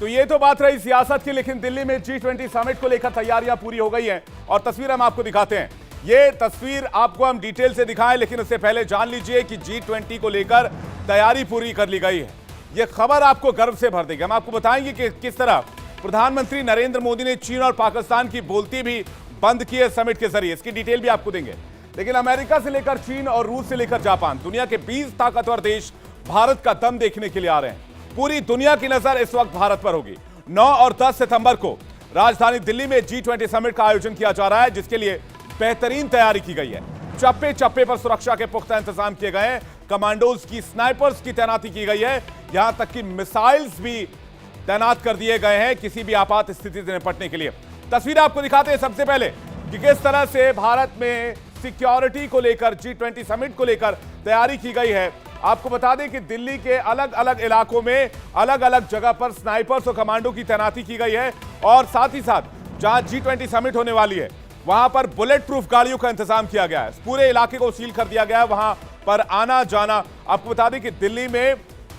तो ये तो बात रही सियासत की, लेकिन दिल्ली में G20 समिट को लेकर तैयारियां पूरी हो गई हैं और तस्वीर हम आपको दिखाते हैं। ये तस्वीर आपको हम डिटेल से दिखाएं, लेकिन उससे पहले जान लीजिए कि G20 को लेकर तैयारी पूरी कर ली गई है। यह खबर आपको गर्व से भर देगी। हम आपको बताएंगे कि किस तरह प्रधानमंत्री नरेंद्र मोदी ने चीन और पाकिस्तान की बोलती भी बंद की है समिट के जरिए। इसकी डिटेल भी आपको देंगे। लेकिन अमेरिका से लेकर चीन और रूस से लेकर जापान, दुनिया के 20 ताकतवर देश भारत का दम देखने के लिए आ रहे हैं। पूरी दुनिया की नजर इस वक्त भारत पर होगी। 9 और 10 सितंबर को राजधानी दिल्ली में G20 समिट का आयोजन किया जा रहा है, जिसके लिए बेहतरीन तैयारी की गई है। चप्पे चप्पे पर सुरक्षा के पुख्ता इंतजाम किए गए हैं। कमांडोज की, स्नाइपर्स की तैनाती की गई है। यहां तक कि मिसाइल्स भी तैनात कर दिए गए हैं किसी भी आपात स्थिति से निपटने के लिए। तस्वीर आपको दिखाते हैं सबसे पहले कि किस तरह से भारत में सिक्योरिटी को लेकर, G20 समिट को लेकर तैयारी की गई है। आपको बता दें कि दिल्ली के अलग अलग इलाकों में अलग अलग जगह पर स्नाइपर्स और कमांडो की तैनाती की गई है और साथ ही साथ जहां G20 समिट होने वाली है वहां पर बुलेट प्रूफ गाड़ियों का इंतजाम किया गया है। पूरे इलाके को सील कर दिया गया है, वहां पर आना जाना। आपको बता दें कि दिल्ली में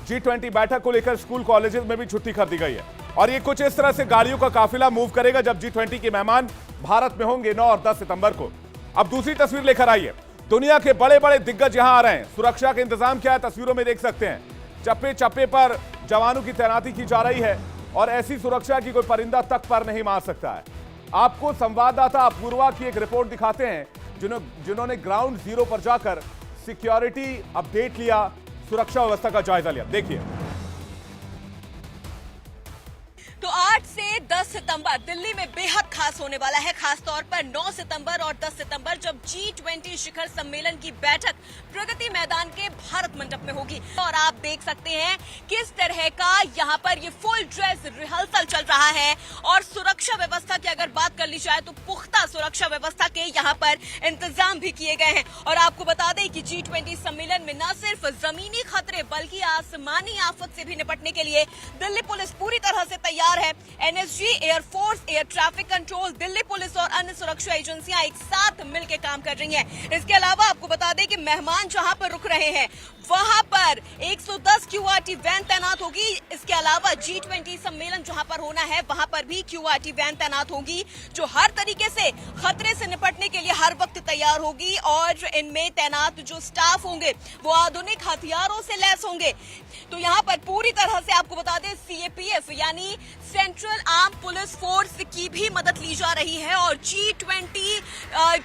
G20 बैठक को लेकर स्कूल कॉलेजेस में भी छुट्टी कर दी गई है और ये कुछ इस तरह से गाड़ियों का काफिला मूव करेगा जब G20 के मेहमान भारत में होंगे 9 और 10 सितंबर को। अब दूसरी तस्वीर लेकर आइए। दुनिया के बड़े बड़े दिग्गज यहां आ रहे हैं। सुरक्षा के इंतजाम क्या है तस्वीरों में देख सकते हैं। चप्पे चप्पे पर जवानों की तैनाती की जा रही है और ऐसी सुरक्षा की कोई परिंदा तक पर नहीं मार सकता है। आपको संवाददाता अपूर्वा की एक रिपोर्ट दिखाते हैं जिन्होंने ग्राउंड जीरो पर जाकर सिक्योरिटी अपडेट लिया, सुरक्षा व्यवस्था का जायजा लिया। देखिए। तो 8 से 10 सितंबर दिल्ली में बेहद खास होने वाला है, खास तौर पर 9 सितंबर और 10 सितंबर जब G20 शिखर सम्मेलन की बैठक प्रगति मैदान के भारत मंडप में होगी। और आप देख सकते हैं किस तरह का यहाँ पर ये फुल ड्रेस रिहर्सल चल रहा है और सुरक्षा व्यवस्था की अगर बात कर ली जाए तो पुख्ता सुरक्षा व्यवस्था के यहाँ पर इंतजाम भी किए गए हैं। और आपको बता दें कि G20 सम्मेलन में न सिर्फ जमीनी खतरे बल्कि आसमानी आफत से भी निपटने के लिए दिल्ली पुलिस पूरी तरह से तैयार है। NSG, air force, air traffic control, Delhi police और अन्य सुरक्षा एजेंसियां एक साथ मिलकर काम कर रही हैं। इसके अलावा आपको बता दें कि मेहमान जहां पर रुक रहे हैं वहां पर 110 QRT वैन तैनात होगी। इसके अलावा G20 सम्मेलन जहां पर होना है वहां पर भी QRT वैन तैनात होगी जो हर तरीके से खतरे से निपटने के लिए हर वक्त तैयार होगी और इनमें तैनात जो स्टाफ होंगे वो आधुनिक हथियारों से लैस होंगे। तो यहाँ पर पूरी तरह से आपको बता दें CAPF यानी सेंट्रल आर्म पुलिस फोर्स की भी मदद ली जा रही है और G20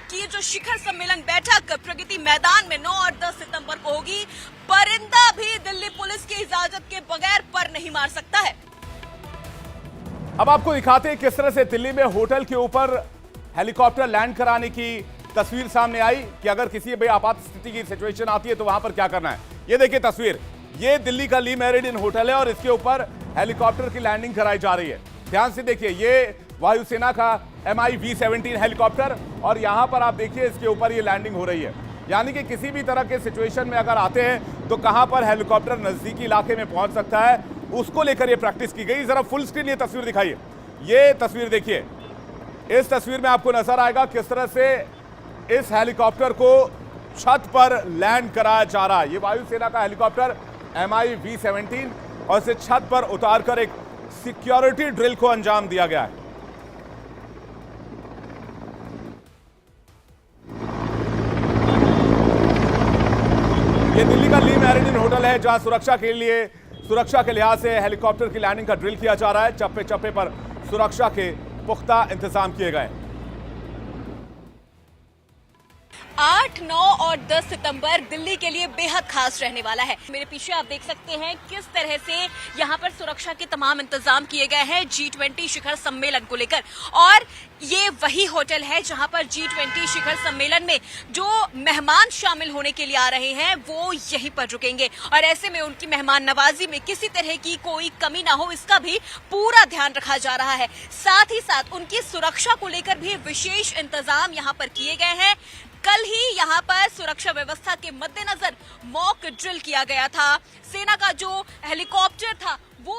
की जो शिखर सम्मेलन बैठक प्रगति मैदान में 9 और 10 सितंबर को होगी। परिंदा भी दिल्ली पुलिस की इजाजत के बगैर पर नहीं मार सकता है। अब आपको दिखाते हैं किस तरह से दिल्ली में होटल के ऊपर हेलीकॉप्टर लैंड कराने की तस्वीर सामने आई कि अगर किसी भी आपात स्थिति की सिचुएशन आती है तो वहां पर क्या करना है। ये देखिए तस्वीर, ये दिल्ली का ली मेरिडियन होटल है और इसके ऊपर हेलीकॉप्टर की लैंडिंग कराई जा रही है। ध्यान से देखिए, ये वायुसेना का MiV-17 हेलीकॉप्टर और यहां पर आप देखिए इसके ऊपर ये लैंडिंग हो रही है। यानी कि किसी भी तरह के सिचुएशन में अगर आते हैं तो कहां पर हेलीकॉप्टर नजदीकी इलाके में पहुंच सकता है, उसको लेकर ये प्रैक्टिस की गई। जरा फुल स्क्रीन ये तस्वीर दिखाइए। ये तस्वीर देखिए, इस तस्वीर में आपको नजर आएगा किस तरह से इस हेलीकॉप्टर को छत पर लैंड कराया जा रहा है। ये वायुसेना का हेलीकॉप्टर MiV-17 और इसे छत पर उतारकर एक सिक्योरिटी ड्रिल को अंजाम दिया गया है। ये दिल्ली का ली मेरिडियन होटल है जहां सुरक्षा के लिहाज से हेलीकॉप्टर की लैंडिंग का ड्रिल किया जा रहा है। चप्पे चप्पे पर सुरक्षा के पुख्ता इंतजाम किए गए। 8, 9 और 10 सितंबर दिल्ली के लिए बेहद खास रहने वाला है। मेरे पीछे आप देख सकते हैं किस तरह से यहाँ पर सुरक्षा के तमाम इंतजाम किए गए हैं G20 शिखर सम्मेलन को लेकर। और ये वही होटल है जहाँ पर G20 शिखर सम्मेलन में जो मेहमान शामिल होने के लिए आ रहे हैं वो यहीं पर रुकेंगे और ऐसे में उनकी मेहमान नवाजी में किसी तरह की कोई कमी ना हो, इसका भी पूरा ध्यान रखा जा रहा है। साथ ही साथ उनकी सुरक्षा को लेकर भी विशेष इंतजाम यहाँ पर किए गए हैं। कल ही यहाँ पर सुरक्षा व्यवस्था के मद्देनजर मॉक ड्रिल किया गया था। सेना का जो हेलीकॉप्टर था वो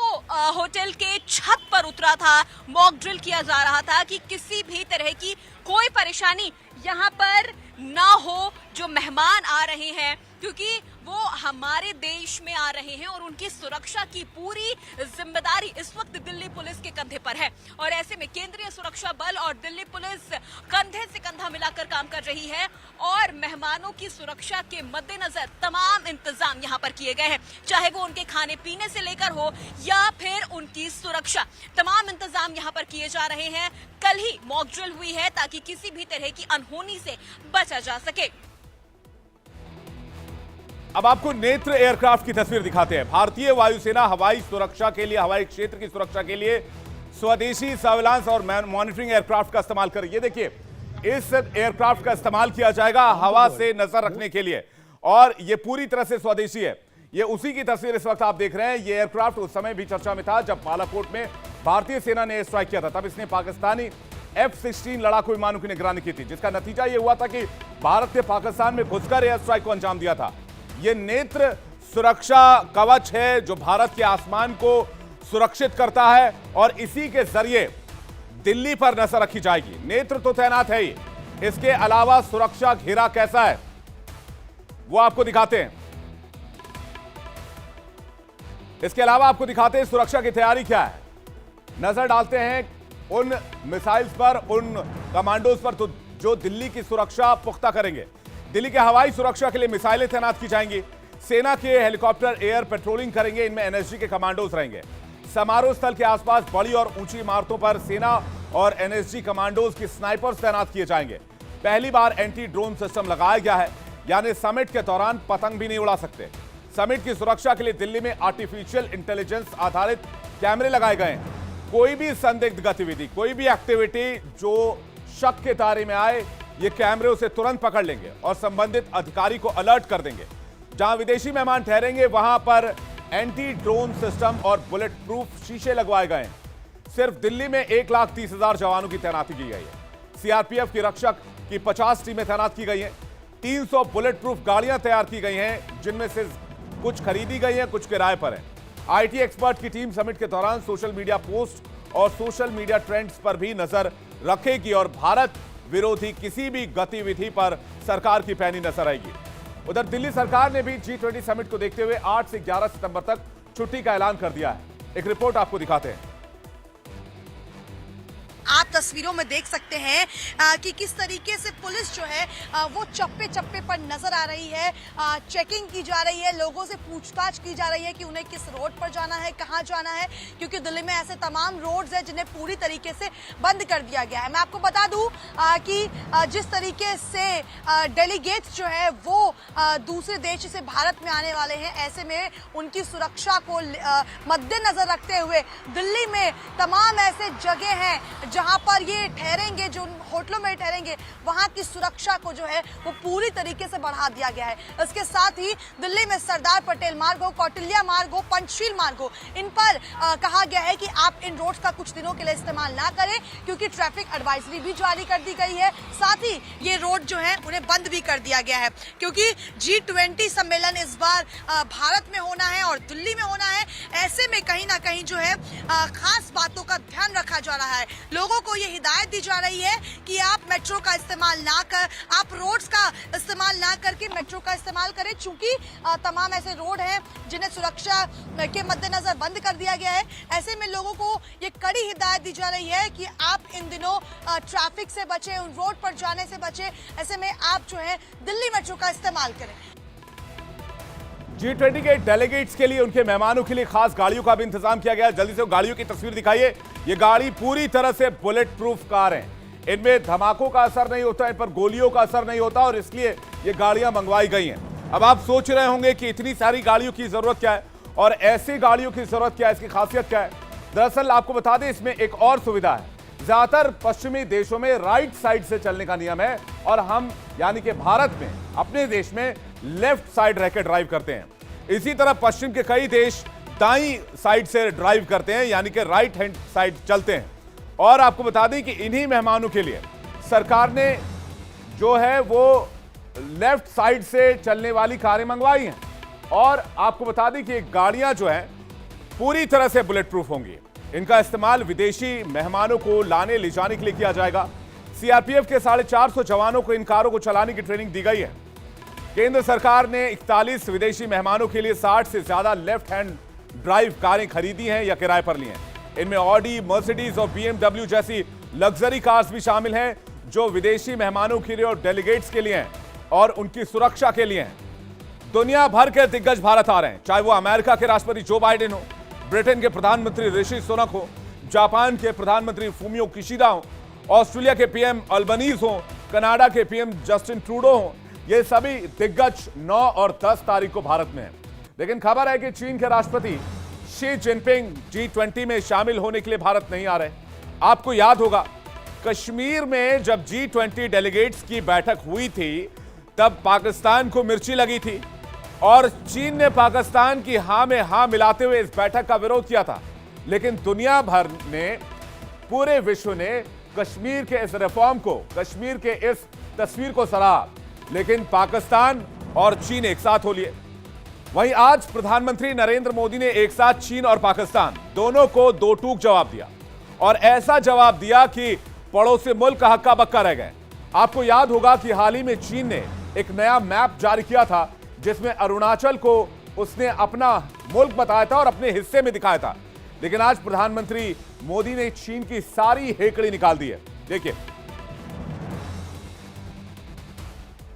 होटल के छत पर उतरा था। मॉक ड्रिल किया जा रहा था कि किसी भी तरह की कोई परेशानी यहाँ पर ना हो। जो मेहमान आ रहे हैं क्योंकि वो हमारे देश में आ रहे हैं और उनकी सुरक्षा की पूरी जिम्मेदारी इस वक्त दिल्ली पुलिस के कंधे पर है। और ऐसे में केंद्रीय सुरक्षा बल और दिल्ली पुलिस कंधे से कंधा मिलाकर काम कर रही है और मेहमानों की सुरक्षा के मद्देनजर तमाम इंतजाम यहाँ पर किए गए हैं, चाहे वो उनके खाने पीने से लेकर हो या फिर उनकी सुरक्षा। तमाम इंतजाम यहाँ पर किए जा रहे हैं। कल ही मॉक ड्रिल हुई है ताकि किसी भी तरह की अनहोनी से बचा जा सके। अब आपको नेत्र एयरक्राफ्ट की तस्वीर दिखाते हैं। भारतीय वायुसेना हवाई सुरक्षा के लिए, हवाई क्षेत्र की सुरक्षा के लिए स्वदेशी सर्विलांस और मॉनिटरिंग एयरक्राफ्ट का इस्तेमाल कर रही है। देखिए, इस एयरक्राफ्ट का इस्तेमाल किया जाएगा हवा से नजर रखने के लिए और यह पूरी तरह से स्वदेशी है। ये उसी की तस्वीर इस वक्त आप देख रहे हैं। ये एयरक्राफ्ट उस समय भी चर्चा में था जब बालाकोट में भारतीय सेना ने स्ट्राइक किया था। तब इसने पाकिस्तानी F-16 लड़ाकू विमानों की निगरानी की थी, जिसका नतीजा यह हुआ था कि भारत ने पाकिस्तान में घुसकर एयर स्ट्राइक को अंजाम दिया था। यह नेत्र सुरक्षा कवच है जो भारत के आसमान को सुरक्षित करता है और इसी के जरिए दिल्ली पर नजर रखी जाएगी। नेत्र तो तैनात है ही, इसके अलावा सुरक्षा घेरा कैसा है वो आपको दिखाते हैं। इसके अलावा आपको दिखाते हैं सुरक्षा की तैयारी क्या है। नजर डालते हैं उन मिसाइल्स पर, उन कमांडोज पर तो जो दिल्ली की सुरक्षा पुख्ता करेंगे। दिल्ली के हवाई सुरक्षा के लिए मिसाइलें तैनात की जाएंगी। सेना के हेलीकॉप्टर एयर पेट्रोलिंग करेंगे, इनमें एनएसजी के कमांडोज रहेंगे। समारोह स्थल के आसपास बड़ी और ऊंची इमारतों पर सेना और एनएसजी कमांडोज की स्नाइपर्स तैनात किए जाएंगे। पहली बार एंटी ड्रोन सिस्टम लगाया गया है, यानी समिट के दौरान पतंग भी नहीं उड़ा सकते। समिट की सुरक्षा के लिए दिल्ली में आर्टिफिशियल इंटेलिजेंस आधारित कैमरे लगाए गए हैं। कोई भी संदिग्ध गतिविधि, कोई भी एक्टिविटी जो शक के दायरे में आए, ये कैमरे उसे तुरंत पकड़ लेंगे और संबंधित अधिकारी को अलर्ट कर देंगे। जहां विदेशी मेहमान ठहरेंगे वहां पर एंटी ड्रोन सिस्टम और बुलेट प्रूफ शीशे लगवाए गए हैं। सिर्फ दिल्ली में 1,30,000 जवानों की तैनाती की गई है। सीआरपीएफ की रक्षक की 50 टीमें तैनात की गई हैं। 300 बुलेट प्रूफ गाड़ियां तैयार की गई हैं, जिनमें से कुछ खरीदी गई हैं, कुछ किराए पर हैं। आईटी एक्सपर्ट की टीम समिट के दौरान सोशल मीडिया पोस्ट और सोशल मीडिया ट्रेंड्स पर भी नजर रखेगी और भारत विरोधी किसी भी गतिविधि पर सरकार की पैनी नजर आएगी। उधर दिल्ली सरकार ने भी G20 समिट को देखते हुए 8 से 11 सितंबर तक छुट्टी का ऐलान कर दिया है। एक रिपोर्ट आपको दिखाते हैं। आप तस्वीरों में देख सकते हैं कि किस तरीके से पुलिस जो है वो चप्पे चप्पे पर नजर आ रही है। चेकिंग की जा रही है, लोगों से पूछताछ की जा रही है कि उन्हें किस रोड पर जाना है, कहां जाना है, क्योंकि दिल्ली में ऐसे तमाम रोड्स हैं जिन्हें पूरी तरीके से बंद कर दिया गया है। मैं आपको बता दूं कि जिस तरीके से डेलीगेट्स जो है वो दूसरे देश से भारत में आने वाले हैं, ऐसे में उनकी सुरक्षा को मद्देनजर रखते हुए दिल्ली में तमाम ऐसे जगह हैं जहां पर ये ठहरेंगे, जो होटलों में ठहरेंगे, वहां की सुरक्षा को जो है वो पूरी तरीके से बढ़ा दिया गया है। इसके साथ ही दिल्ली में सरदार पटेल मार्ग हो, कौटिल्य मार्ग हो, पंचशील मार्ग हो, इन पर कहा गया है कि आप इन रोड्स का कुछ दिनों के लिए इस्तेमाल ना करें, क्योंकि ट्रैफिक एडवाइजरी भी जारी कर दी गई है। साथ ही ये रोड जो है उन्हें बंद भी कर दिया गया है, क्योंकि G20 सम्मेलन इस बार भारत में होना है और दिल्ली में होना है। ऐसे में कहीं ना कहीं जो है खास बातों का ध्यान रखा जा रहा है। लोगों को ये हिदायत दी जा रही है कि आप मेट्रो का इस्तेमाल ना कर, आप रोड्स का इस्तेमाल ना करके मेट्रो का इस्तेमाल करें, चूंकि तमाम ऐसे रोड हैं जिन्हें सुरक्षा के मद्देनजर बंद कर दिया गया है। ऐसे में लोगों को ये कड़ी हिदायत दी जा रही है कि आप इन दिनों ट्रैफिक से बचें, उन रोड पर जाने से बचें। ऐसे में आप जो है दिल्ली मेट्रो का इस्तेमाल करें। G20 के डेलीगेट्स के लिए, उनके मेहमानों के लिए खास गाड़ियों का भी इंतजाम किया गया। जल्दी से गाड़ियों की तस्वीर दिखाइए। ये गाड़ी पूरी तरह से बुलेट प्रूफ कार है, इनमें धमाकों का असर नहीं होता, इन पर गोलियों का असर नहीं होता और इसलिए ये गाड़ियां मंगवाई गई हैं। अब आप सोच रहे होंगे कि इतनी सारी गाड़ियों की जरूरत क्या है और ऐसी गाड़ियों की जरूरत क्या है, इसकी खासियत क्या है। दरअसल आपको बता दें, इसमें एक और सुविधा है। ज्यादातर पश्चिमी देशों में राइट साइड से चलने का नियम है और हम यानी कि भारत में, अपने देश में लेफ्ट साइड रहकर ड्राइव करते हैं। इसी तरह पश्चिम के कई देश दाईं साइड से ड्राइव करते हैं, यानी कि राइट हैंड साइड चलते हैं। और आपको बता दें कि इन्हीं मेहमानों के लिए सरकार ने जो है वो लेफ्ट साइड से चलने वाली कारें मंगवाई हैं। और आपको बता दें कि ये गाड़ियां जो हैं पूरी तरह से बुलेट प्रूफ होंगी। इनका इस्तेमाल विदेशी मेहमानों को लाने ले जाने के लिए किया जाएगा। सीआरपीएफ के 450 जवानों को इन कारों को चलाने की ट्रेनिंग दी गई है। केंद्र सरकार ने 41 विदेशी मेहमानों के लिए 60 से ज्यादा लेफ्ट हैंड ड्राइव कारें खरीदी हैं या किराए पर ली हैं। इनमें ऑडी, मर्सिडीज और BMW जैसी लग्जरी कार्स भी शामिल हैं, जो विदेशी मेहमानों के लिए और डेलीगेट्स के लिए हैं और उनकी सुरक्षा के लिए हैं। दुनिया भर के दिग्गज भारत आ रहे हैं, चाहे वो अमेरिका के राष्ट्रपति जो बाइडेन हो, ब्रिटेन के प्रधानमंत्री ऋषि सुनक हो, जापान के प्रधानमंत्री फूमियो किशिदा हो, ऑस्ट्रेलिया के PM अल्बनीज हो, कनाडा के PM जस्टिन ट्रूडो हो। ये सभी दिग्गज 9 और 10 तारीख को भारत में हैं। लेकिन खबर है कि चीन के राष्ट्रपति शी जिनपिंग G20 में शामिल होने के लिए भारत नहीं आ रहे। आपको याद होगा, कश्मीर में जब G20 डेलीगेट्स की बैठक हुई थी तब पाकिस्तान को मिर्ची लगी थी और चीन ने पाकिस्तान की हां में हां मिलाते हुए इस बैठक का विरोध किया था। लेकिन दुनिया भर ने, पूरे विश्व ने कश्मीर के इस रिफॉर्म को, कश्मीर के इस तस्वीर को सराहा। लेकिन पाकिस्तान और चीन एक साथ हो लिए। वहीं आज प्रधानमंत्री नरेंद्र मोदी ने एक साथ चीन और पाकिस्तान दोनों को दो टूक जवाब दिया और ऐसा जवाब दिया कि पड़ोसी मुल्क हक्का बक्का रह गए। आपको याद होगा कि हाल ही में चीन ने एक नया मैप जारी किया था जिसमें अरुणाचल को उसने अपना मुल्क बताया था और अपने हिस्से में दिखाया था। लेकिन आज प्रधानमंत्री मोदी ने चीन की सारी हेकड़ी निकाल दी है। देखिए,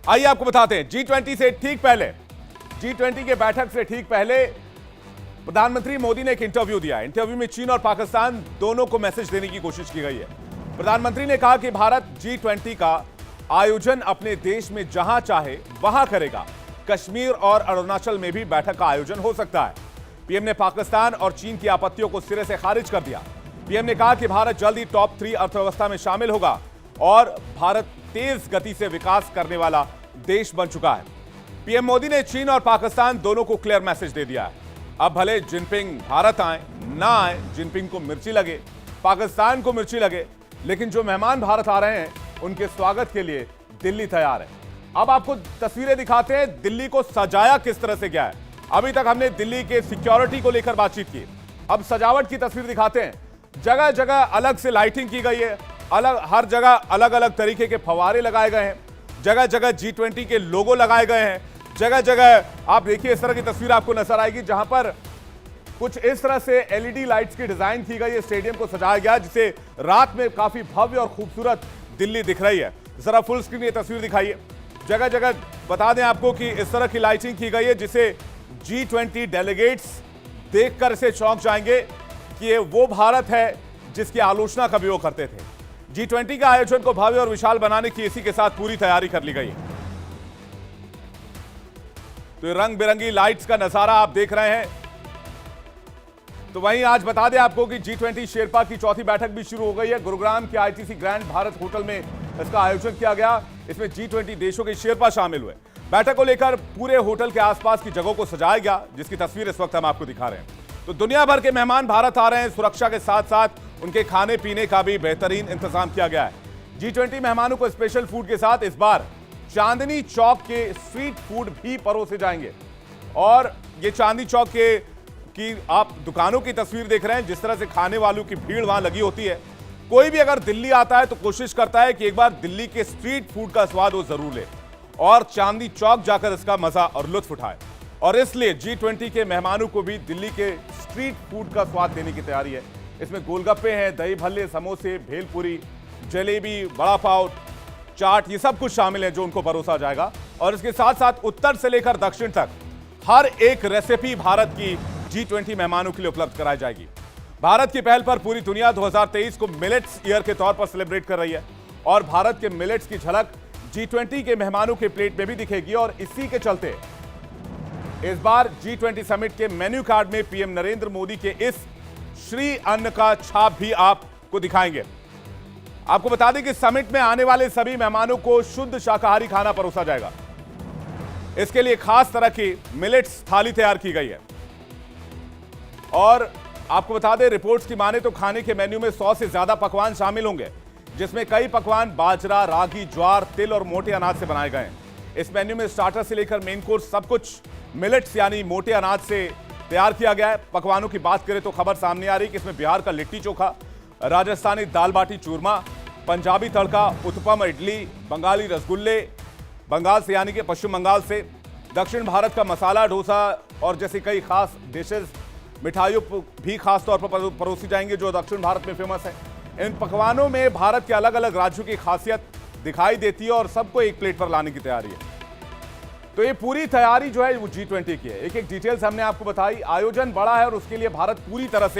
आइए आपको बताते हैं। G20 से ठीक पहले, G20 के बैठक से ठीक पहले प्रधानमंत्री मोदी ने एक इंटरव्यू दिया। इंटरव्यू में चीन और पाकिस्तान दोनों को मैसेज देने की कोशिश की गई है। प्रधानमंत्री ने कहा कि भारत G20 का आयोजन अपने देश में जहां चाहे वहां करेगा। कश्मीर और अरुणाचल में भी बैठक का आयोजन हो सकता है। पीएम ने पाकिस्तान और चीन की आपत्तियों को सिरे से खारिज कर दिया। पीएम ने कहा कि भारत जल्द ही टॉप 3 अर्थव्यवस्था में शामिल होगा और भारत तेज गति से विकास करने वाला देश बन चुका है। पीएम मोदी ने चीन और पाकिस्तान दोनों को क्लियर मैसेज दे दिया है। अब भले जिनपिंग भारत आए ना आए, जिनपिंग को मिर्ची लगे, पाकिस्तान को मिर्ची लगे, लेकिन जो मेहमान भारत आ रहे हैं उनके स्वागत के लिए दिल्ली तैयार है। अब आपको तस्वीरें दिखाते हैं दिल्ली को सजाया किस तरह से गया है। अभी तक हमने दिल्ली के सिक्योरिटी को लेकर बातचीत की, अब सजावट की तस्वीर दिखाते हैं। जगह जगह अलग से लाइटिंग की गई है, हर जगह अलग अलग तरीके के फव्वारे लगाए गए हैं, जगह जगह G20 के लोगो लगाए गए हैं, जगह जगह आप देखिए इस तरह की तस्वीर आपको नजर आएगी जहां पर कुछ इस तरह से LED लाइट्स की डिजाइन की गई है। स्टेडियम को सजाया गया जिसे रात में काफी भव्य और खूबसूरत दिल्ली दिख रही है। जरा फुल स्क्रीन ये तस्वीर दिखाइए। जगह जगह बता दें आपको कि इस तरह की लाइटिंग की गई है जिसे G20 डेलीगेट्स देखकर इसे चौंक जाएंगे कि ये वो भारत है जिसकी आलोचना कभी वो करते थे। G20 के आयोजन को भव्य और विशाल बनाने की इसी के साथ पूरी तैयारी कर ली गई है। तो ये रंग बिरंगी लाइट्स का नजारा आप देख रहे हैं। तो वहीं आज बता दें आपको कि G20 शेरपा की चौथी बैठक भी शुरू हो गई है। गुरुग्राम के ITC ग्रैंड भारत होटल में इसका आयोजन किया गया। इसमें G20 देशों के शेरपा शामिल हुए। बैठक को लेकर पूरे होटल के आसपास की जगहों को सजाया गया, जिसकी तस्वीर इस वक्त हम आपको दिखा रहे हैं। तो दुनिया भर के मेहमान भारत आ रहे हैं। सुरक्षा के साथ साथ उनके खाने पीने का भी बेहतरीन इंतजाम किया गया है। G20 मेहमानों को स्पेशल फूड के साथ इस बार चांदनी चौक के स्ट्रीट फूड भी परोसे जाएंगे। और ये चांदनी चौक की आप दुकानों की तस्वीर देख रहे हैं, जिस तरह से खाने वालों की भीड़ वहां लगी होती है। कोई भी अगर दिल्ली आता है तो कोशिश करता है कि एक बार दिल्ली के स्ट्रीट फूड का स्वाद वो जरूर ले और चांदनी चौक जाकर इसका मजा और लुत्फ उठाए। और इसलिए G20 के मेहमानों को भी दिल्ली के स्ट्रीट फूड का स्वाद देने की तैयारी है। इसमें गोलगप्पे हैं, दही भल्ले, समोसे, भेलपुरी, जलेबी, बड़ा पाव, चाट, ये सब कुछ शामिल है जो उनको परोसा जाएगा। और इसके साथ साथ उत्तर से लेकर दक्षिण तक हर एक रेसिपी भारत की G20 मेहमानों के लिए उपलब्ध कराई जाएगी। भारत की पहल पर पूरी दुनिया 2023 को मिलेट्स ईयर के तौर पर सेलिब्रेट कर रही है और भारत के मिलेट्स की झलक G20 के मेहमानों के प्लेट में भी दिखेगी। और इसी के चलते इस बार G20 समिट के मेन्यू कार्ड में पीएम नरेंद्र मोदी के इस श्री अन्न का छाप भी आपको दिखाएंगे। आपको बता दें कि समिट में आने वाले सभी मेहमानों को शुद्ध शाकाहारी खाना परोसा जाएगा। इसके लिए खास तरह की मिलेट्स थाली तैयार की गई है। और आपको बता दें, रिपोर्ट्स की माने तो खाने के मेन्यू में 100 से ज्यादा पकवान शामिल होंगे, जिसमें कई पकवान बाजरा, रागी, ज्वार, तिल और मोटे अनाज से बनाए गए हैं। इस मेन्यू में स्टार्टर से लेकर मेन कोर्स सब कुछ मिलेट्स यानी मोटे अनाज से तैयार किया गया है। पकवानों की बात करें तो खबर सामने आ रही है कि इसमें बिहार का लिट्टी चोखा, राजस्थानी दाल बाटी चूरमा, पंजाबी तड़का, उत्तपम, इडली, बंगाली रसगुल्ले, बंगाल से यानी कि पश्चिम बंगाल से, दक्षिण भारत का मसाला डोसा और जैसे कई खास डिशेज, मिठाइयों भी खास तौर पर परोसी जाएंगी जो दक्षिण भारत में फेमस है। इन पकवानों में भारत के अलग अलग राज्यों की खासियत दिखाई देती है और सबको एक प्लेट पर लाने की तैयारी है। तो ये पूरी तैयारी जो है वो G20 की है। एक एक डिटेल्स हमने आपको बताई। आयोजन बड़ा है और उसके लिए भारत पूरी तरह से